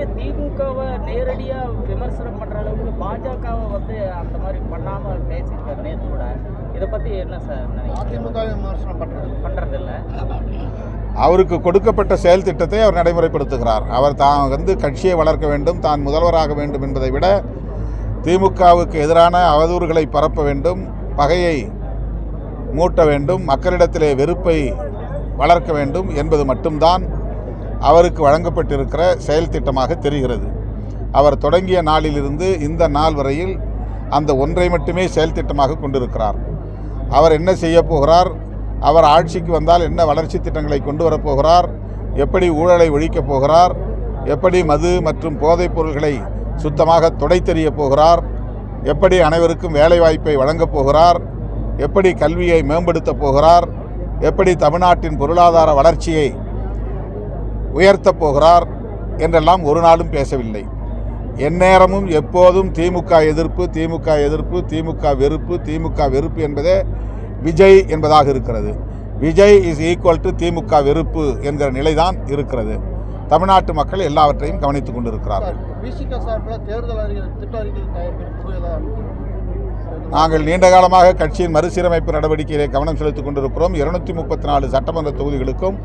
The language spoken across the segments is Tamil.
ஏற்கனவே திமுகவை நேரடியா விமர்சனம் பண்ற அளவுக்கு பாஜகவை வந்து அந்த மாதிரி பண்ணாம பேசியிருக்காரு நேற்று கூட. இதை பத்தி என்ன சார் அதிமுக விமர்சனம் பண்றது இல்லை? அவருக்கு கொடுக்கப்பட்ட செயல் திட்டத்தை அவர் நடைமுறைப்படுத்துகிறார். அவர் தான் வந்து கட்சியை வளர்க்க வேண்டும், தான் முதல்வராக வேண்டும் என்பதை விட திமுகவுக்கு எதிரான அவதூறுகளை பரப்ப வேண்டும், பகையை மூட்ட வேண்டும், மக்களிடத்திலே வெறுப்பை வளர்க்க வேண்டும் என்பது மட்டும்தான் அவருக்கு வழங்கப்பட்டிருக்கிற செயல் திட்டமாக தெரிகிறது. அவர் தொடங்கிய நாளிலிருந்து இந்த நாள் வரையில் அந்த ஒன்றை மட்டுமே செயல் திட்டமாக கொண்டிருக்கிறார். அவர் என்ன செய்ய போகிறார், அவர் ஆட்சிக்கு வந்தால் என்ன வளர்ச்சி திட்டங்களை கொண்டு வரப்போகிறார், எப்படி ஊழலை ஒழிக்கப் போகிறார், எப்படி மது மற்றும் போதைப் பொருள்களை சுத்தமாக துடைத்தெறிய போகிறார், எப்படி அனைவருக்கும் வேலைவாய்ப்பை வழங்கப் போகிறார், எப்படி கல்வியை மேம்படுத்தப் போகிறார், எப்படி தமிழ்நாட்டின் பொருளாதார வளர்ச்சியை உயர்த்தப் போகிறார் என்றெல்லாம் ஒரு நாளும் பேசவில்லை. எந்நேரமும் எப்போதும் திமுக எதிர்ப்பு, திமுக எதிர்ப்பு, திமுக வெறுப்பு, திமுக வெறுப்பு என்பதே விஜய் என்பதாக இருக்கிறது. விஜய் இஸ் ஈக்குவல் டு திமுக வெறுப்பு என்கிற நிலைதான் இருக்கிறது. தமிழ்நாட்டு மக்கள் எல்லாவற்றையும் கவனித்துக் கொண்டிருக்கிறார்கள். நாங்கள் நீண்ட காலமாக கட்சியின் மறுசீரமைப்பு நடவடிக்கையிலே கவனம் செலுத்திக் கொண்டிருக்கிறோம். 234 சட்டமன்ற தொகுதிகளுக்கும்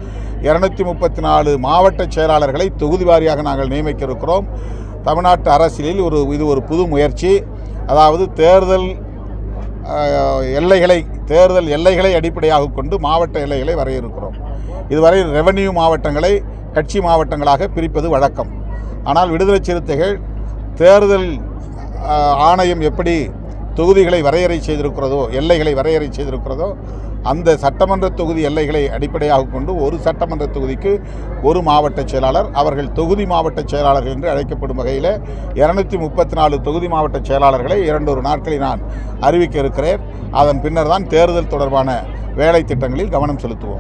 234 மாவட்ட செயலாளர்களை தொகுதி வாரியாக நாங்கள் நியமிக்க இருக்கிறோம். தமிழ்நாட்டு அரசியலில் இது ஒரு புது முயற்சி. அதாவது தேர்தல் எல்லைகளை அடிப்படையாக கொண்டு மாவட்ட எல்லைகளை வரையறுக்கிறோம். இதுவரை ரெவென்யூ மாவட்டங்களை கட்சி மாவட்டங்களாக பிரிப்பது வழக்கம். ஆனால் விடுதலை சிறுத்தைகள் தேர்தல் ஆணையம் எப்படி தொகுதிகளை வரையறை செய்திருக்கிறதோ, எல்லைகளை வரையறை செய்திருக்கிறதோ, அந்த சட்டமன்ற தொகுதி எல்லைகளை அடிப்படையாக கொண்டு ஒரு சட்டமன்ற தொகுதிக்கு ஒரு மாவட்ட செயலாளர், அவர்கள் தொகுதி மாவட்ட செயலாளர்கள் என்று அழைக்கப்படும் வகையில் 234 தொகுதி மாவட்ட செயலாளர்களை 2 நாட்களில் நான் அறிவிக்க இருக்கிறேன். அதன் பின்னர் தான் தேர்தல் தொடர்பான வேலை திட்டங்களில் கவனம் செலுத்துவோம்.